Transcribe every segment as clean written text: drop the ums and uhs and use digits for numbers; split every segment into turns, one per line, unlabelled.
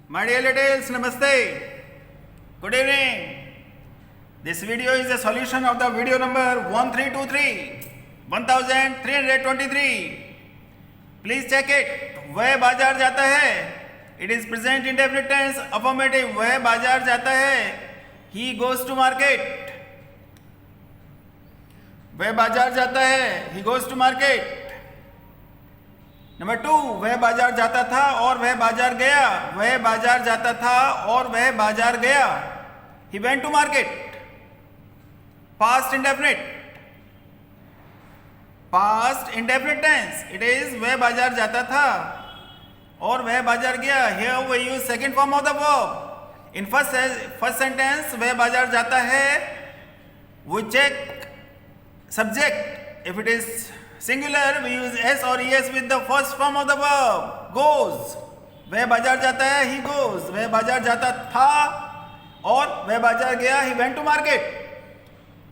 My dear littles, namaste. Good evening. This video is a solution of the video number 1323, 1323. Please check it. वह बाजार जाता है. It is present indefinite tense affirmative. वह बाजार जाता है. He goes to market. वह बाजार जाता है. He goes to market. Number 2, वह बाजार जाता था और वह बाजार गया. वह बाजार जाता था और वह बाजार गया. He went to market. Past indefinite. Past indefinite tense. It is वह बाजार जाता था और वह बाजार गया. Here we use second form of the verb. In first sentence वह बाजार जाता है. We check subject. If it is singular, we use s or es with the first form of the verb. Goes. वह बाजार जाता है. He goes. वह बाजार जाता था और वह बाजार गया. He went to market.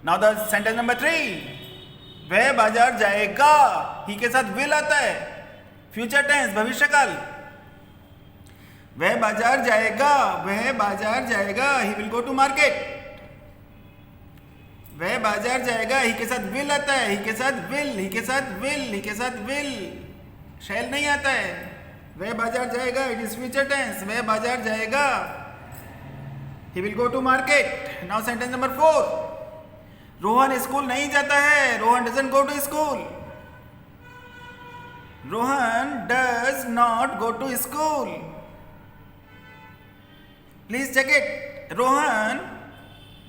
Now the sentence number 3. वह बाजार जाएगा. He के साथ will आता है. Future tense, भविष्यकाल. वह बाजार जाएगा. वह बाजार जाएगा. He will go to market. वह बाजार जाएगा. ही के साथ विल आता है. ही के साथ विल. ही के साथ विल. ही के साथ विल. शैल नहीं आता है. वह बाजार जाएगा. It is future tense. वह बाजार जाएगा. He will go to market. Now sentence number 4. Rohan school नहीं जाता है. Rohan doesn't go to school. Rohan does not go to school. Please check it. Rohan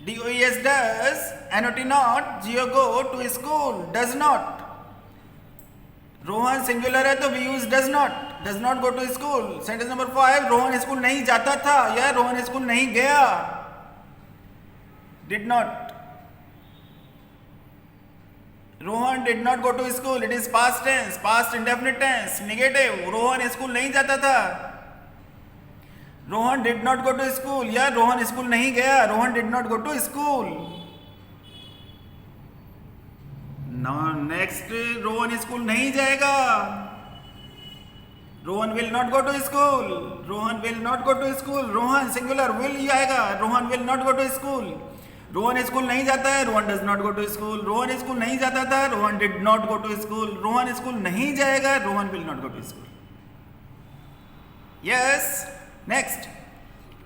DOES does, NOT not, GO go to school, does not. Rohan singular है तो we use does not go to school. Sentence number 5. Rohan school नहीं जाता था या Rohan school नहीं गया. Did not. Rohan did not go to school. It is past tense, past indefinite tense, negative. Rohan school नहीं जाता था. Rohan did not go to school या रोहन स्कूल नहीं गया. Rohan did not go to school. Next, Rohan school नहीं जाएगा. Rohan will not go to school. Rohan will not go to school. Rohan singular will ही आएगा. Rohan will not go to school. Rohan school नहीं जाता है. Rohan does not go to school. Rohan school नहीं जाता था. Rohan did not go to school. Rohan school नहीं जाएगा. Rohan will not go to school. Yes. Next,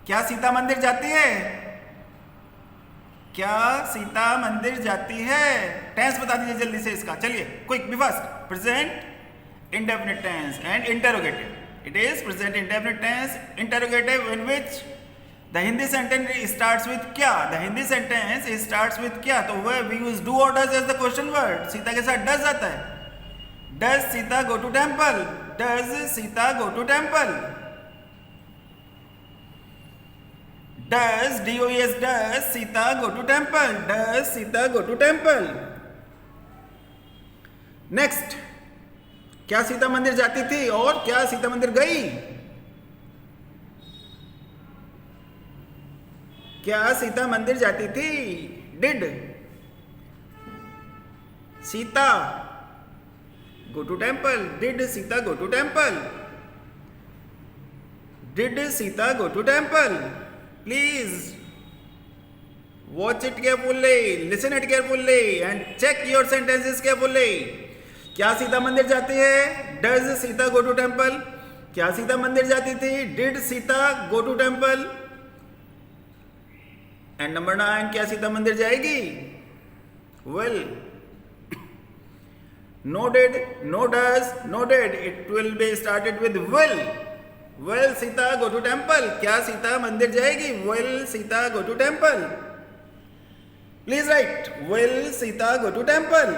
क्या सीता मंदिर जाती है. क्या सीता मंदिर जाती है. टेंस बता दीजिए जल्दी से इसका. चलिए quick, be fast. Present indefinite tense and interrogative. It is present indefinite tense interrogative in which the Hindi sentence starts with क्या. The Hindi sentence starts with क्या. तो वह वी यूज डू और does as the question word. Sita के साथ does आता है. Does Sita go to temple. Does Sita go to temple. Does DOES does Sita go to temple. Does Sita go to temple. Next, क्या सीता मंदिर जाती थी और क्या सीता मंदिर गई. क्या सीता मंदिर जाती थी. Did Sita go to temple. Did Sita go to temple. Did Sita go to temple. Please watch it carefully, listen it carefully and check your sentences carefully. क्या सीता मंदिर जाती है. Does Sita go to temple. क्या सीता मंदिर जाती थी. Did Sita go to temple. And number 9, क्या सीता मंदिर जाएगी. Will. No did, no does, no did. It will be started with will. Will Sita go to temple. क्या सीता मंदिर जाएगी. Will Sita go to temple. Please write. Will Sita go to temple.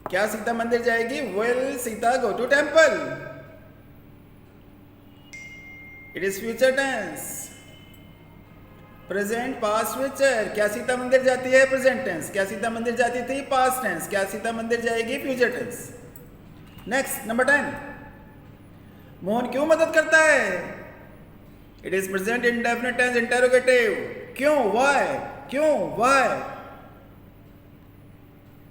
क्या सीता मंदिर जाएगी. Will Sita go to temple. It is future tense. Present, past, future. क्या सीता मंदिर जाती है. Present tense. क्या सीता मंदिर जाती थी. Past tense. क्या सीता मंदिर जाएगी. Future tense. Next, number 10. Mohan क्यों मदद करता है. It is present indefinite tense interrogative. क्यों. Why. क्यों. Why.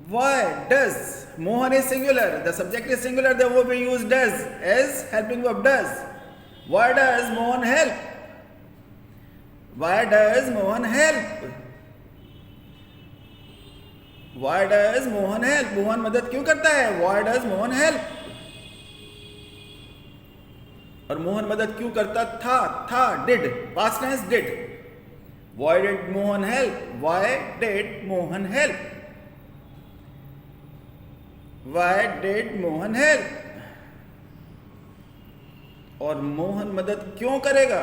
Why does? Mohan is singular. The subject is singular. Therefore, we use does as helping verb. Does. Why does Mohan help? Why does Mohan help? Why does Mohan help? Mohan मदद क्यों करता है? Why does Mohan help? और मोहन मदद क्यों करता था did, past tense did. Why did Mohan help? Why did Mohan help? Why did Mohan help? और मोहन मदद क्यों करेगा?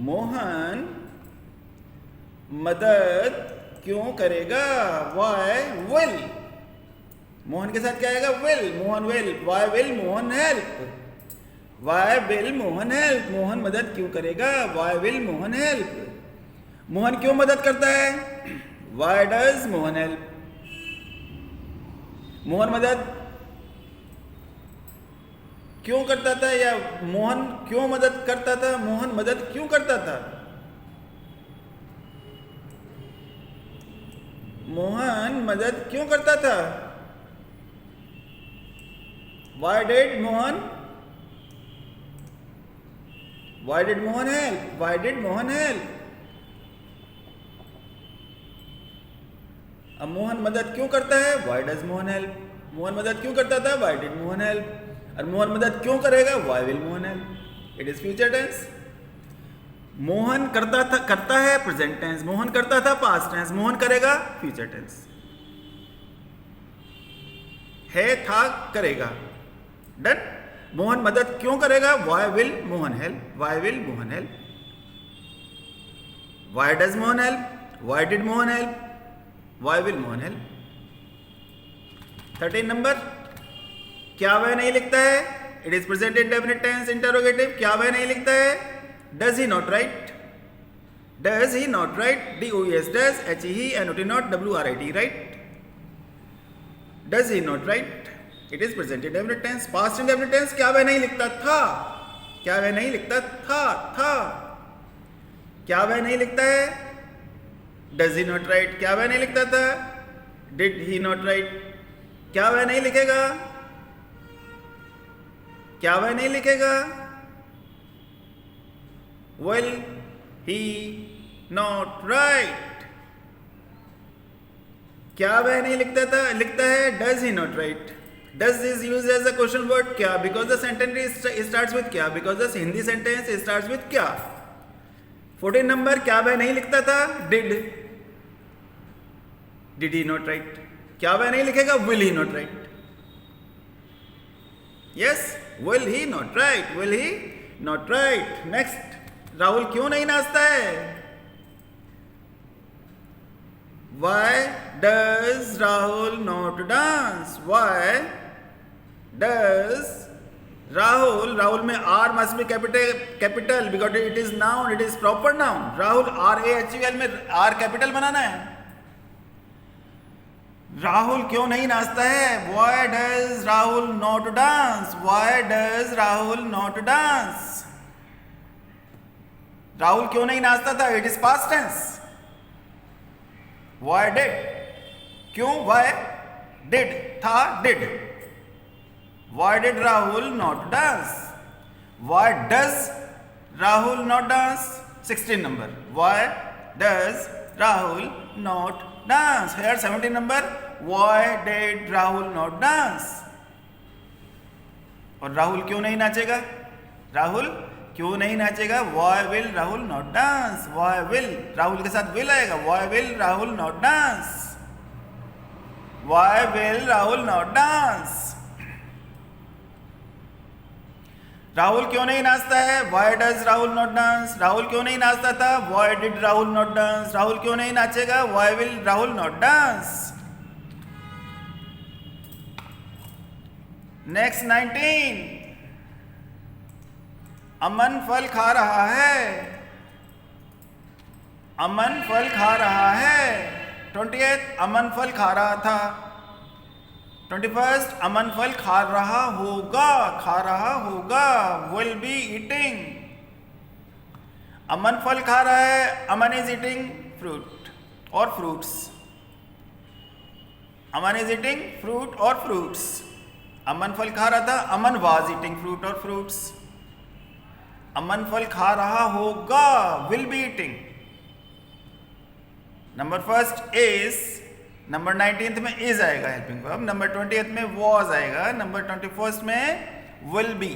मोहन मदद क्यों करेगा? Why will? मोहन के साथ क्या आएगा? will. Mohan will. Why will Mohan help? Why will Mohan help? Mohan मदद क्यों करेगा? Why will Mohan help? Mohan क्यों मदद करता है? Why does Mohan help? Mohan मदद क्यों करता था, या मोहन क्यों मदद करता था? मोहन मदद क्यों करता था? मोहन मदद क्यों करता था? Why did Mohan? Why did Mohan help? Why did Mohan help? अब मोहन मदद क्यों करता है? Why does Mohan help? Mohan मदद क्यों करता था? Why did Mohan help? और मोहन मदद क्यों करेगा? Why will Mohan help? It is future tense. Mohan करता है प्रेजेंट टेंस, मोहन करता था पास्ट टेंस, मोहन करेगा फ्यूचर टेंस. है था करेगा. डन. मोहन मदद क्यों करेगा? Why will Mohan help? Why will Mohan help? Why does Mohan help? Why did Mohan help? Why will Mohan help? 13 number. क्या वह नहीं लिखता है? It is present indefinite tense interrogative. क्या वह नहीं लिखता है? Does he not write? Does he not write? D-O-E-S does, H-E-He, N-O-T not, W-R-I-T, right? Does he not write? It is present indefinite tense. Past indefinite tense. क्या वह नहीं लिखता था? क्या वह नहीं लिखता था? क्या वह नहीं लिखता है? Does he not write? क्या वह नहीं लिखता था? Did he not write? क्या वह नहीं लिखेगा? क्या वह नहीं लिखेगा? Will he not write? क्या वह नहीं लिखता है? Does he not write? Does is used as a question word क्या, because the sentence starts with क्या, because the Hindi sentence starts with क्या. 14 नंबर. क्या वह नहीं लिखता था? Did he not write? क्या वह नहीं लिखेगा? Will he not write? Yes, will he not write? Will he not write? Next. Rahul क्यों नहीं नाचता है? Why does Rahul not dance? Why does Rahul में R must be capital because it is noun, it is proper noun. Rahul R-A-H-U-L में R capital बनाना है. राहुल क्यों नहीं नाचता है? Why does Rahul not dance? Why does Rahul not dance? Rahul क्यों नहीं नाचता था? It is past tense. Why did? क्यों? Why did? था did. Why did Rahul not dance? Why does Rahul not dance? 16 number. Why does Rahul not dance? Here 17 number. Why did Rahul not dance? और राहुल क्यों नहीं नाचेगा? राहुल क्यों नहीं नाचेगा? Why will Rahul not dance? Why will? Rahul के साथ will आएगा. Why will Rahul not dance? Why will Rahul not dance? Rahul क्यों नहीं नाचता है? Why does Rahul not dance? Rahul क्यों नहीं नाचता था? Why did Rahul not dance? Rahul क्यों नहीं नाचेगा? Why will Rahul not dance? Next 19. अमन फल खा रहा है. अमन फल खा रहा है. 28. अमन फल खा रहा था. 21. अमन फल खा रहा होगा. खा रहा होगा. Will be eating. अमन फल खा रहा है. अमन is eating fruit or fruits. Aman is eating fruit और फ्रूट्स. अमन फल खा रहा था. अमन वाज ईटिंग फ्रूट और फ्रूट्स. अमन फल खा रहा होगा, will be eating. Number first is, number 19th में इज आएगा हेल्पिंग वर्ब, नंबर 20th में वॉज आएगा, नंबर 21st में विल बी.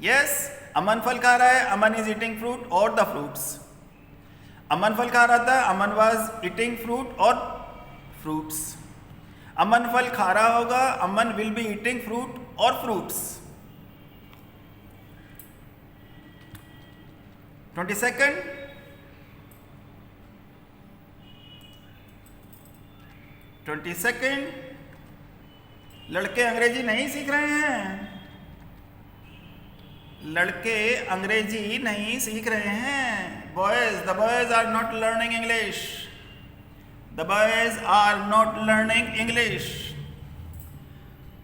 यस, अमन फल खा रहा है. अमन इज ईटिंग फ्रूट और द फ्रूट्स. अमन फल खा रहा था. अमन वाज ईटिंग फ्रूट और फ्रूट्स. अमन फल खा रहा होगा. अमन विल बी ईटिंग फ्रूट और फ्रूट्स. 22nd, लड़के अंग्रेजी नहीं सीख रहे हैं. लड़के अंग्रेजी नहीं सीख रहे हैं. Boys, the boys are not learning English. The boys are not learning English.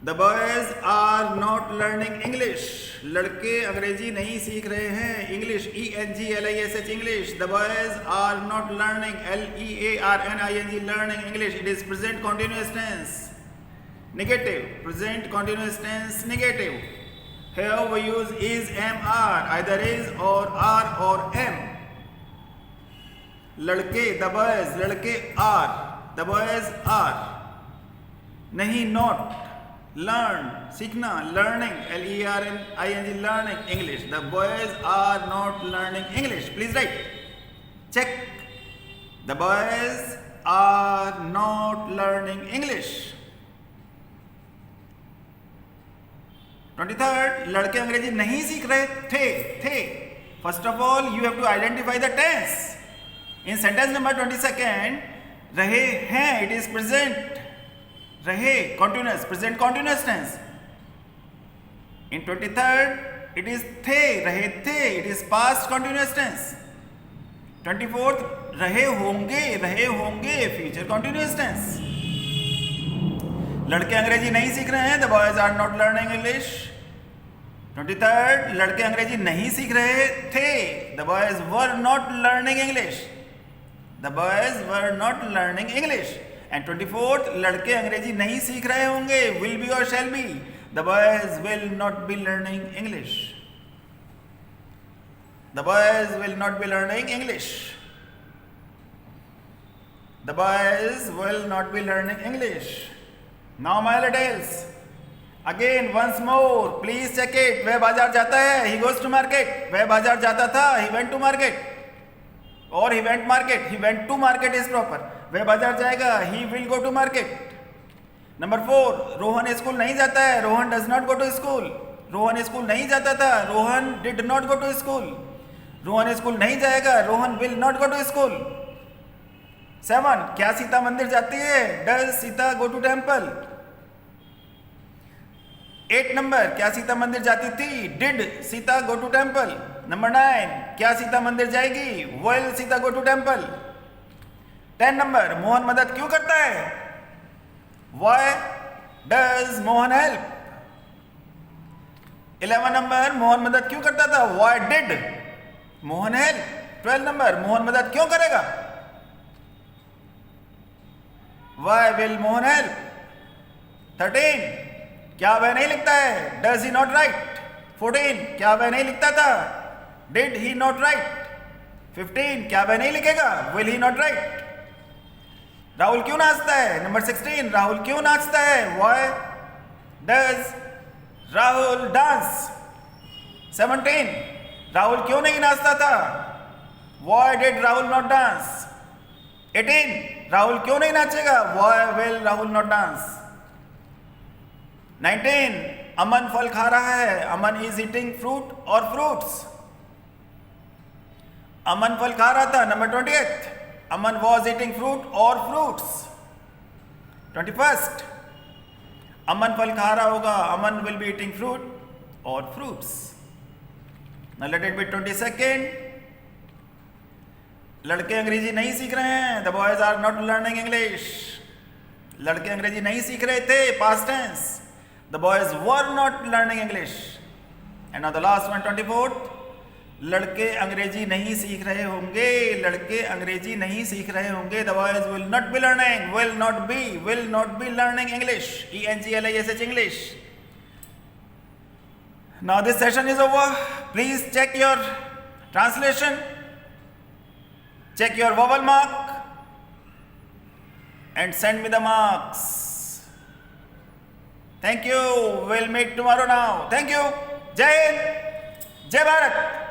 The boys are not learning English. लड़के अंग्रेजी नहीं सीख रहे हैं. English, ENGLISH English. The boys are not learning, LEARNING learning English. It is present continuous tense negative. Present continuous tense negative. Here we use is, am, are, either is or are or am. लड़के, the boys, लड़के are, the boys are. नहीं, not. Learn, सीखना, learning, LEARNING learning English. The boys are not learning English. Please write. Check. The boys are not learning English. 23rd, लड़के अंग्रेजी नहीं सीख रहे थे. First of all you have to identify the tense. In sentence number 22nd, रहे हैं, it is present. रहे continuous, present continuous tense. In 23rd, it is थे, रहे थे, it is past continuous tense. 24th, रहे होंगे, फ्यूचर कॉन्टिन्यूअस टेंस. लड़के अंग्रेजी नहीं सीख रहे हैं. The boys are not learning English. 23rd, लड़के अंग्रेजी नहीं सीख रहे थे. The boys were not learning English. The boys were not learning English. And 24th, लड़के अंग्रेजी नहीं सीख रहे होंगे, विल बी और shall be. The boys will not be learning English. The boys will not be learning English. The boys will not be learning English. Now my little again once more, please check it. वह बाजार जाता है, he goes to market. वह बाजार जाता था, he went to market. Or he went market, he went to market is proper. वह बाजार जाएगा, he will go to market. Number 4, Rohan school नहीं जाता है, Rohan does not go to school. Rohan school नहीं जाता था, Rohan did not go to school. Rohan school नहीं जाएगा, Rohan will not go to school. 7, क्या सीता मंदिर जाती है? Does Sita go to temple? 8 number, क्या सीता मंदिर जाती थी? Did Sita go to temple? Number 9, क्या सीता मंदिर जाएगी? Will Sita go to temple? 10 number, Mohan मदद क्यों करता है? Why does Mohan help? 11 number, Mohan मदद क्यों करता था? Why did Mohan help? 12 number, Mohan मदद क्यों करेगा? Why will Mohan help? 13, क्या वह नहीं लिखता है? Does he not write? 14, क्या वह नहीं लिखता था? Did he not write? 15, क्या वह नहीं लिखेगा? Will he not write? Rahul क्यों नाचता है? नंबर 16, राहुल क्यों नाचता है? Why does Rahul dance? 17, Rahul क्यों नहीं नाचता था? Why did Rahul not dance? 18, Rahul क्यों नहीं नाचेगा? Why will Rahul not dance? 19, अमन फल खा रहा है. अमन is eating fruit or fruits. अमन फल खा रहा था. Number 20th, Aman was eating fruit or fruits. 21st, अमन फल खा रहा होगा. अमन will be eating fruit or fruits. Now let it be 22nd. लड़के अंग्रेजी नहीं सीख रहे हैं. The boys are not learning English. लड़के अंग्रेजी नहीं सीख रहे थे, past tense. The boys were not learning English. And now the last one, 24th,
लड़के अंग्रेजी नहीं सीख रहे होंगे, लड़के अंग्रेजी नहीं सीख रहे होंगे. The boys will not be learning, will not be learning English, ENGLISH English. Now this session is over. Please check your translation, check your vowel mark and send me the marks. Thank you. We'll meet tomorrow now. Thank you. Jai Hind, Jai Bharat.